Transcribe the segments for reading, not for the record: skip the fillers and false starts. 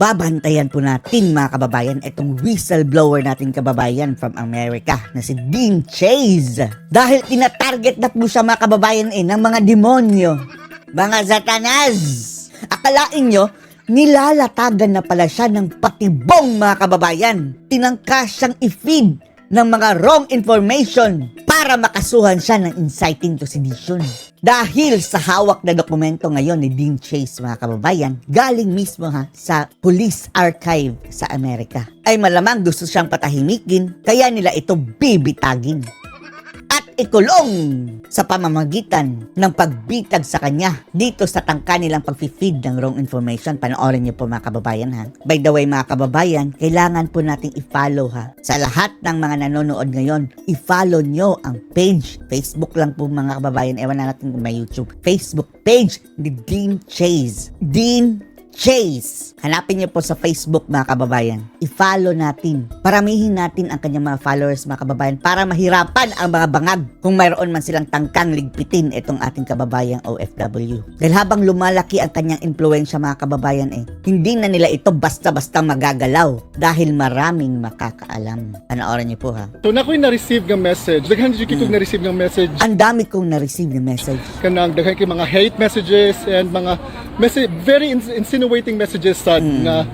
Babantayan po natin mga kababayan itong whistleblower natin kababayan from America na si Dean Chase. Dahil tinatarget na po siya mga kababayan ng mga demonyo, mga satanas. Akalain nyo, nilalatagan na pala siya ng patibong mga kababayan. Tinangka siyang i-feed ng mga wrong information para makasuhan siya ng inciting to sedition. Dahil sa hawak na dokumento ngayon ni Dean Chase mga kababayan, galing mismo sa Police Archive sa Amerika, ay malamang gusto siyang patahimikin, kaya nila ito bibitagin at ikulong sa pamamagitan ng pagbitag sa kanya dito sa tangka nilang pag-feed ng wrong information. Panoorin niyo po mga kababayan ha. By the way mga kababayan, kailangan po nating i-follow ha. Sa lahat ng mga nanonood ngayon, i-follow nyo ang page. Facebook lang po mga kababayan. Ewan na natin kung may YouTube. Facebook page ni Dean Chase. Dean Chase. Hanapin niyo po sa Facebook mga kababayan. I-follow natin. Paramihin natin ang kanyang mga followers mga kababayan para mahirapan ang mga bangag kung mayroon man silang tangkang ligpitin itong ating kababayang OFW. Dahil habang lumalaki ang kanyang impluensya mga kababayan hindi na nila ito basta-basta magagalaw dahil maraming makakaalam. Panoorin niyo po ha. So na ko'y na-receive ng message. Daghan dito kong na-receive ng message. Ang dami kong na-receive ng message. Kanang daghan kay mga hate messages and mga message, very insinuating messages sa nga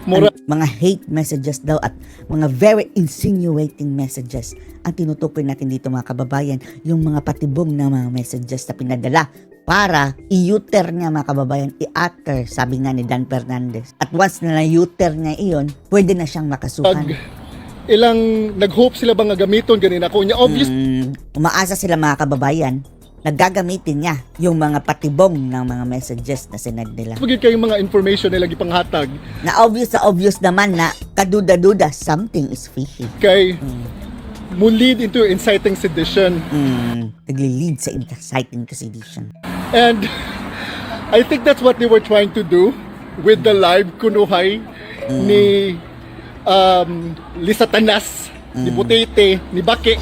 mura. Mga hate messages daw at mga very insinuating messages ang tinutukoy natin dito mga kababayan, yung mga patibong na mga messages na pinadala para i-uter niya mga kababayan, i-utter, sabi nga ni Dan Fernandez. At once na na-uter niya iyon, pwede na siyang makasuhan. Ilang nag-hope sila bang gamiton ganin ako niya obvious. Umaasa sila mga kababayan, naggagamitin niya yung mga patibong ng mga messages na sinad nila. Pagid kayong mga information nila gipanghatag. Na obvious naman na kaduda-duda, something is fishy. Kay mo lead into inciting sedition. Nagli-lead sa inciting to sedition. And I think that's what they were trying to do with the live kunuhay ni Lisatanas, ni Butete, ni Baki.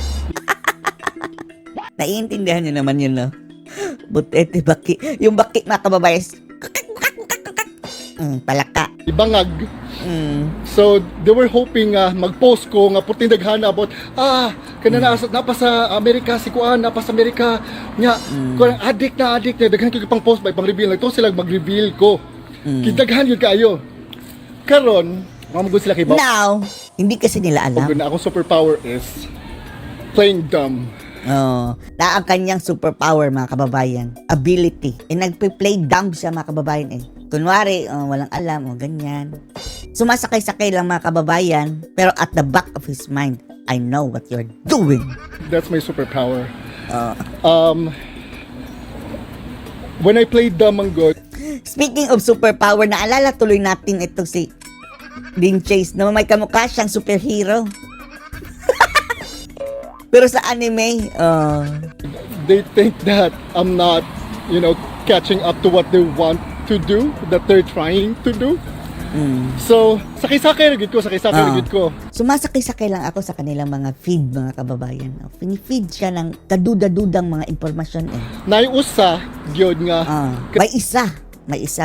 Naiintindihan nyo naman yun, no? Butete, baki. Yung baki, mga kababayan, palaka. Ibangag. So, they were hoping mag-post ko nga puting daghana about napa sa Amerika si Kuan, napa sa Amerika nya kuan addict na daghan kay pang post by pang reveal to sila mag-reveal ko. Kidaghan yun kayo. Karon, mamagod sila kay Now, hindi kasi nila alam. na akong superpower is playing dumb. Na ang kanyang superpower mga kababayan, ability. Nagpe-play dumb siya mga kababayan Kunwari, walang alam, ganyan. Sumasakay-sakay lang mga kababayan, pero at the back of his mind, I know what you're doing. That's my superpower. When I play dumb ang good. Speaking of superpower, naalala tuloy natin ito si Dean Chase na may kamukha siyang superhero. Pero sa anime, They think that I'm not, catching up to what they want to do, that they're trying to do. So, sakay-sakay ragid ko. Sumasakay-sakay lang ako sa kanilang mga feed, mga kababayan. Pinifeed siya ng kaduda-dudang mga impormasyon Naiusa, gyud nga. May isa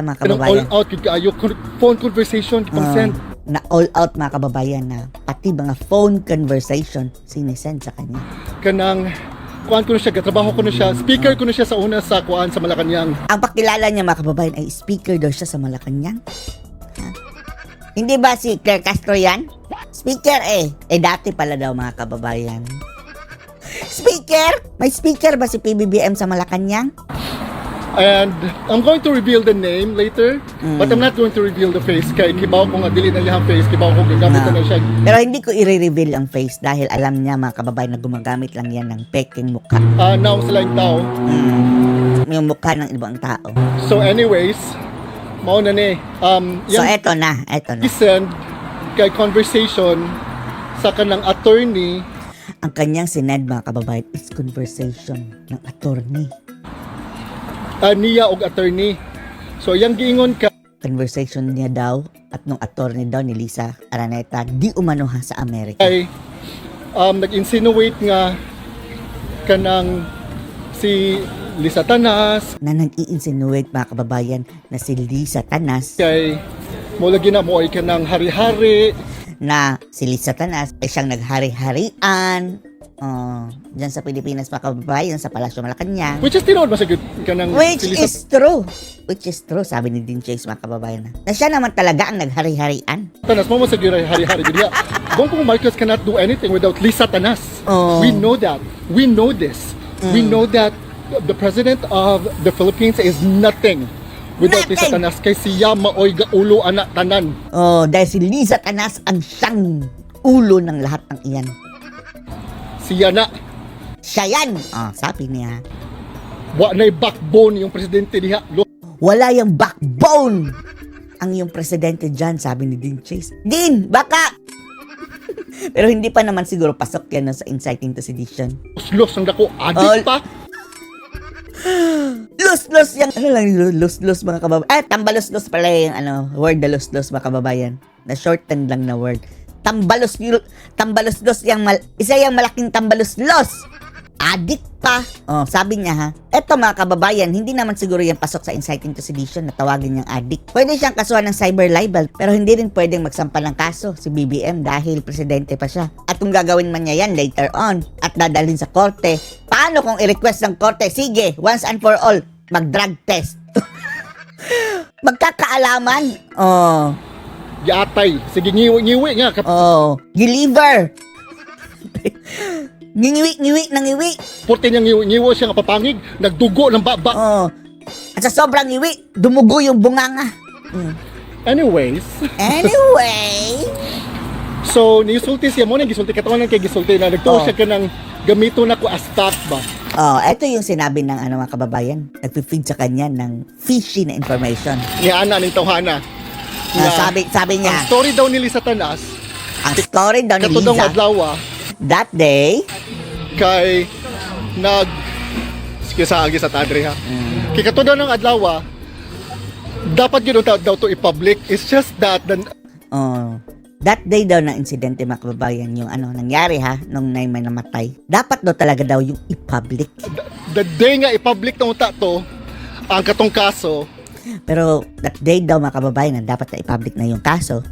mga Kanang kababayan. all out, gid kaayo, phone conversation, consent. Na all out mga kababayan na pati mga phone conversation sinisend sa kanya. Kanang, kuan ko na siya, katrabaho ko na siya, speaker ko na siya sa una sa kuan sa Malacanang. Ang pakilala niya mga kababayan ay speaker daw siya sa Malacanang. Hindi ba si Claire Castro yan? Speaker dati pala daw mga kababayan. Speaker? May speaker ba si PBBM sa Malacanang? And I'm going to reveal the name later, but I'm not going to reveal the face. Kaya kibaw ko nga, dili na niyang face, kibaw ko gagamit na siya. Pero hindi ko i-reveal ang face dahil alam niya mga kababayan na gumagamit lang yan ng peking mukha. Now sila yung tao. Yung mukha ng ibang tao. So anyways, mauna ni. So eto na. I-send kay conversation sa kanang attorney. Ang kanyang sinend mga kababayan is conversation ng attorney. Niya og attorney. So yang giingon ka Conversation niya daw at nung attorney daw ni Lisa Araneta di umano sa Amerika. ay nag-insinuate nga kanang si Lisa Tanas Na nag-i-insinuate mga kababayan na si Lisa Tanas kay mo lagi na mo ay kanang hari-hari. Na si Liz Satanas ay siyang naghari-harian. Diyan sa Pilipinas mga kababayan, sa Palasyo Malacanang. Which is tinood masagid kanang Which si Lisa- is true. Which is true, sabi ni Dean Chase mga kababayan. Na siya naman talaga ang naghari-harian. Tanas mo masagid hari-hari gid ya. Bongbong Marcos cannot do anything without Lisa Tanas. Oh. We know that. We know this. We know that the president of the Philippines is nothing without Lisa Nothing. Tanas kay siya maoy gaulo anak tanan. Dahil si Liz Satanas ang siyang ulo ng lahat ng iyan. Siya na Siya yan. Sabi niya. wa nay backbone yung presidente diha. Wala yung backbone ang iyong presidente dyan, sabi ni Dean Chase. Dean, baka! Pero hindi pa naman siguro pasok yan no, sa inciting to sedition. Los ang dako adik pa. Los yung, ano lang, los mga kababayan. Tambalos-los pala yung, word na los mga kababayan. Na shortened lang na word. Tambalos-los isa yung malaking tambalos-los. Adik pa. Sabi niya ha. Eto mga kababayan, hindi naman siguro yan pasok sa inciting to sedition na tawagin niyang adik. Pwede siyang kasuhan ng cyber libel, pero hindi rin pwedeng magsampa ng kaso si BBM dahil presidente pa siya. At kung gagawin man niya yan later on at dadalhin sa korte, paano kung i-request ng korte? Sige, once and for all, mag-drug test. Magkakaalaman. Yatay. Sige ngiwi nga. Deliver. Ngiwi ng ngiwi. Porte niya ngiwi siya nga papangig. Nagdugo ng baba. At sa sobrang ngiwi, dumugo yung bunganga. Anyways. Anyway. So, nisulti siya mo nang gisulti. Katawanan kay gisulti na. Nagtuo siya ka ng gamito na ko as stock ba. Ito yung sinabi ng mga kababayan. Nagpi-feed sa kanya ng fishy na information. Niana ng tawhana. Sabi niya, Ang story daw ni Lisa Tanas. ang story daw ni Katudong Liza, adlaw that day, kay sige sa agi sa tadre ha. Kay katudong ng adlaw dapat yun daw to i-public. It's just that that day daw na insidente mga kababayan, yung nangyari ha, nung may namatay. Dapat daw talaga daw yung i-public. the day nga i-public na unta to ang katong kaso. Pero that day daw mga kababayan na dapat na i-public na yung kaso,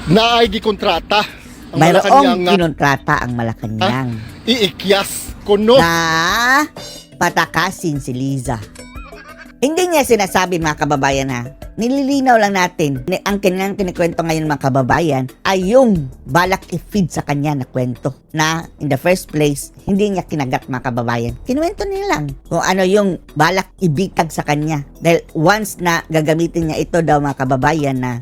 naay gikontrata ang mayroong Malacanang nga kinontrata ang Malacanang iikyas kuno. na patakasin si Liza. Hindi niya sinasabi mga kababayan ha. Nililinaw lang natin. Ang kanyang kinikwento ngayon mga kababayan ay yung balak i-feed sa kanya na kwento. Na in the first place, hindi niya kinagat mga kababayan. Kinuwento niya lang kung ano yung balak ibitag sa kanya. Dahil once na gagamitin niya ito daw mga kababayan na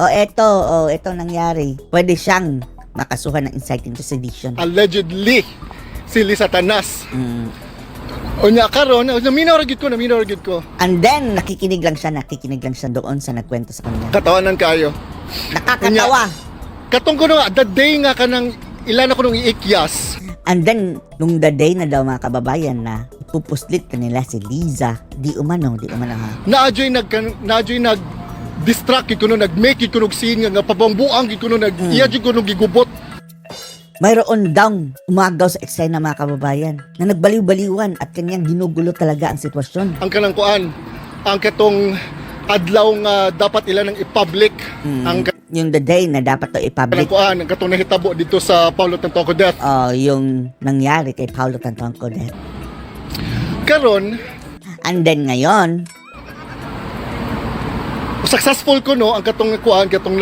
eto nangyari. Pwede siyang makasuhan ng inciting to sedition. Allegedly si Lisa Tanas. Unya karon, naminaw ra gyud ko. And then, nakikinig lang siya doon sa nagkwento sa kanya. Katawanan kayo. Nakakatawa. Katong kuno nga, the day nga kanang ilan ako nung iikyas. And then, nung the day na daw mga kababayan na ipupuslit ka nila si Liza, di umano ha. Naadyoy nag distract kuno nag-make kuno scene nga pabangbuang kuno iya kuno gigubot. Mayroon daw umagaw sa eksena mga kababayan na nagbaliw-baliwan at kanyang ginugulo talaga ang sitwasyon. Ang kanang kuan, ang katong adlaw nga dapat ilan ang i-public ang Yung the day na dapat to kanang i-public, kuan, ang katong nahitabo dito sa Paulo Tantoco death. yung nangyari kay Paulo Tantonco death. Karon, And then ngayon, successful kuno ang katong kuan, katong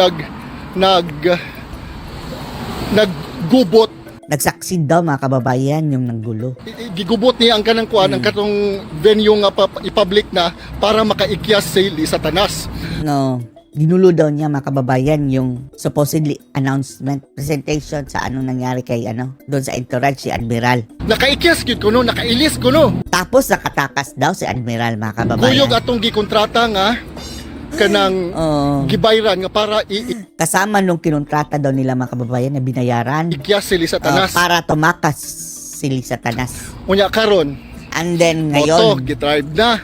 naggubot. nagsaksid daw mga kababayan yung nanggulo. Gigubot niya ang kanang kuan, ang katong venue nga i-public na para makaikyas si Lisa Tanas. Ginulo daw niya mga kababayan yung supposedly announcement presentation sa anong nangyari kay doon sa entourage si Admiral. Nakaikyas gid kuno, nakailis kuno. Tapos nakatakas daw si Admiral mga kababayan. Kuyog atong gikontrata nga kanang gibayran nga para Kasama nung kinontrata daw nila mga kababayan na binayaran ikyas si Lisa Tanas. para tumakas si Lisa Tanas. Unya karon, And then moto, ngayon, gidrive na.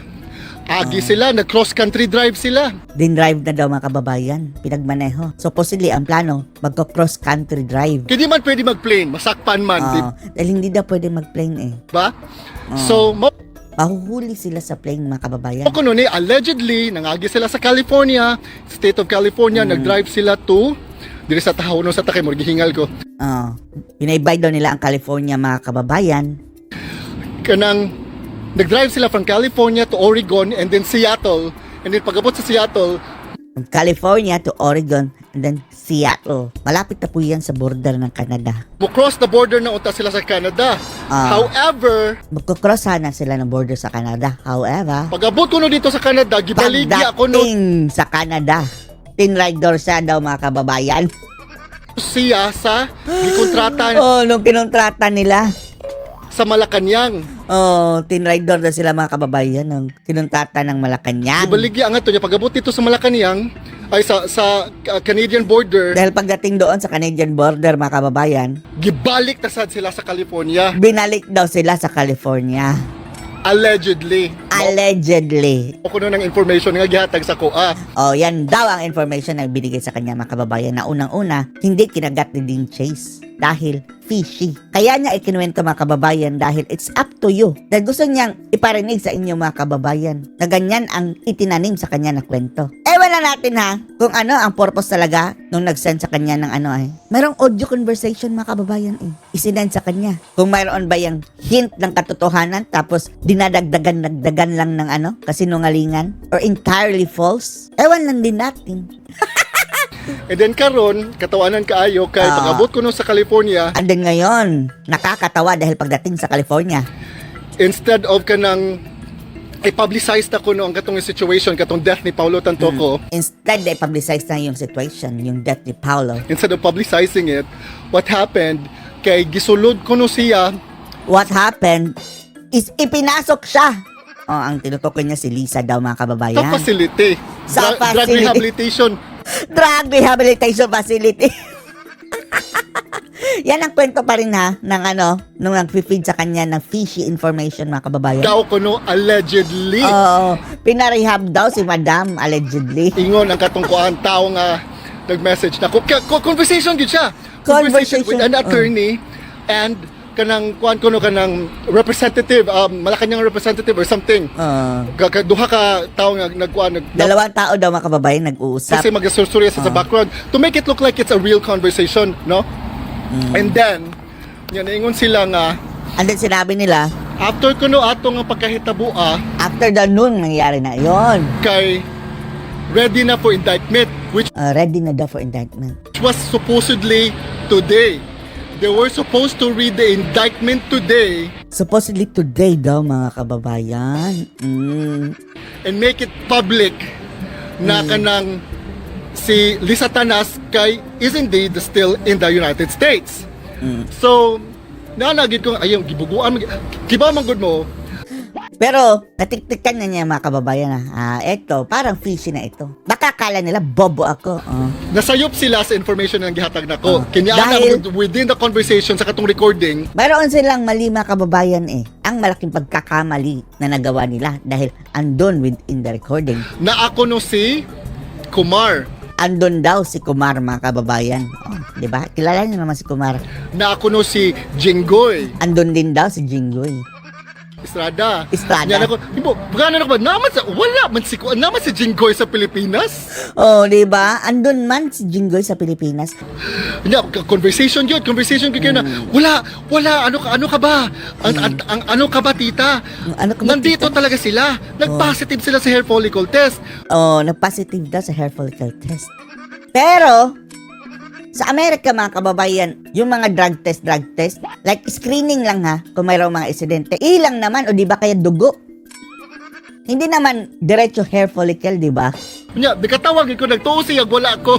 Agi sila, nag-cross country drive sila. din-drive na daw mga kababayan, pinagmaneho. Supposedly ang plano, magko-cross country drive. Kaya di man pwede mag-plane, masakpan man, di Dahil hindi daw pwede mag-plane ba? So, Mahuhuli sila sa plane, mga kababayan. O kuno ni, allegedly, nangagi sila sa California, State of California, nag-drive sila to, diri sa tahaw no sa takay, mo gihingal ko. Binaybay daw nila ang California, mga kababayan. Kanang, nag-drive sila from California to Oregon and then Seattle. And then pagabot sa Seattle, From California to Oregon and then Seattle. Malapit na po yan sa border ng Canada. cross the border na unta sila sa Canada. However, Magkukross sana sila ng border sa Canada. However, pagabot ko no dito sa Canada, gibaligi ako no pagdating sa Canada, tinrider siya daw, mga kababayan. siya sa gikontrata Nung kinontrata nila. sa Malacanang. Tinrider na sila, mga kababayan, ng kinontrata ng Malacanang. Gibaligi ang ato niya pagabot dito sa Malacanang ay sa Canadian border, Dahil pagdating doon sa Canadian border, mga kababayan, gibalik na sad sila sa California. binalik daw sila sa California. Allegedly. Allegedly. O kuno ng information nga gihatag sa kuha. Yan daw ang information na binigay sa kanya, mga kababayan, na unang-una, hindi kinagat ni Dean Chase dahil fishy. Kaya niya ikinuwento, mga kababayan, dahil it's up to you. Dahil gusto niyang iparinig sa inyo, mga kababayan, na ganyan ang itinanim sa kanya na kwento. Ewan na natin, ha, kung ano ang purpose talaga nung nag-send sa kanya ng Merong audio conversation, mga kababayan, isinend sa kanya. Kung mayroon ba yung hint ng katotohanan, tapos dinadagdagan lang ng kasinungalingan, or entirely false, ewan lang din natin. And then karon, katawanan kaayo kay pagabot ko no sa California, And then ngayon, nakakatawa dahil pagdating sa California, instead of kanang i-publicize na ko no ang katong situation, katong death ni Paulo Tantoco, instead na i-publicize na yung situation, yung death ni Paulo, instead of publicizing it, what happened, kay gisulod ko no siya, what happened is ipinasok siya. Ang tinutukoy niya si Lisa daw, mga kababayan. sa facility. Sa Drug facility. rehabilitation. Drug Rehabilitation Facility. Yan ang kwento pa rin, ha, ng nung nag-feed sa kanya ng fishy information, mga kababayan. Daw ko no, allegedly. Pinarehab daw si Madam, allegedly. Ingon ang katungkuan tao nga nag-message na conversation gid siya. Conversation with an attorney and kanang kuan kuno kanang representative, Malacanang representative or something. Duha ka tao nga nagkuan Dalawang tao daw, mga kababayan, nag-uusap. kasi magasursurya sa background to make it look like it's a real conversation, no? And then yan ingon sila nga And then sinabi nila, after kuno ato nga pagkahitabua after the noon, nangyari na yon. kay ready na for indictment which Ready na daw for indictment. was supposedly today. They were supposed to read the indictment today Supposedly today daw, mga kababayan. and make it public na kanang si Lisa Tanas kay is indeed still in the United States. So, nanagid ko ayong gibuguan kiba man gud mo. Pero, natiktikan na niya, mga kababayan, eto, parang fishy na ito. Baka kala nila, bobo ako. Nasayop sila sa information nga gihatag nako. Kiniana Dahil- within the conversation sa katong recording. Mayroon silang mali, mga kababayan, ang malaking pagkakamali na nagawa nila dahil andun within the recording. Na ako no si Kumar. Andun daw si Kumar, mga kababayan. Di ba? Kilala niyo naman si Kumar. Na ako no si Jinggoy Andun din daw si Jinggoy. Estrada. Estrada. Yan ako. Ibo, baganan ako ba? Wala man si Jinggoy sa Pilipinas. Di ba? Andun man si Jinggoy sa Pilipinas. Conversation yun kayo na. Wala, ano ka ba? Ang ano ka ba, tita? Ano ka ba, Nandito talaga sila. Nag-positive sila sa hair follicle test. Nag-positive daw sa hair follicle test. Pero, sa Amerika, mga kababayan, yung mga drug test, like screening lang, ha, kung mayroong mga insidente. Ilang naman, o di ba kaya dugo? Hindi naman diretso hair follicle, di ba? Nya, di katawag ko nagtuo siya, wala ko.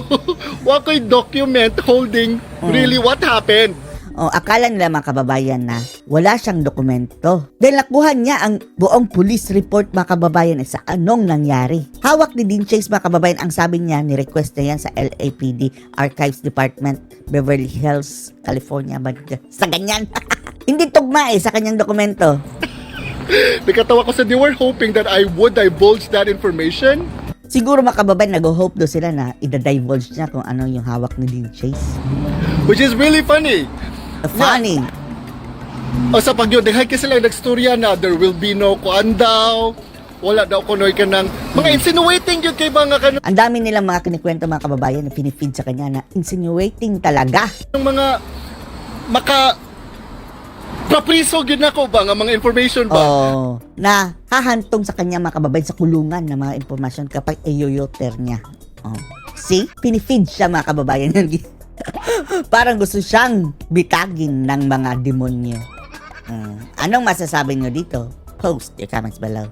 Wa ko'y document holding really what happened. Akala nila, mga kababayan, na wala siyang dokumento. Dahil nakuha niya ang buong police report, mga kababayan, sa anong nangyari. Hawak ni Dean Chase, mga kababayan, ang sabi niya, ni-request na yan sa LAPD Archives Department, Beverly Hills, California. Sa ganyan. Hindi tugma sa kanyang dokumento. Di katawa ko sa they were hoping that I would divulge that information. Siguro, mga kababayan, nag-hope do sila na i-divulge niya kung ano yung hawak ni Dean Chase. Which is really funny. Funny. O sa pagyo, daghan kasi lang nagstorya na there will be no kuan daw. Wala daw kunoy ka ng mga insinuating yun kay mga kanong Ang dami nilang mga kinikwento mga kababayan na pinifeed sa kanya na insinuating talaga. mga maka prapriso gyud nako ba nga mga information ba? Oh, na hahantong sa kanya mga kababayan sa kulungan ng mga impormasyon kapag iyoyoter niya. Oh. See? Pinifeed siya mga kababayan. Parang gusto siyang bitagin ng mga demonyo. Anong masasabi nyo dito? Post your comments below.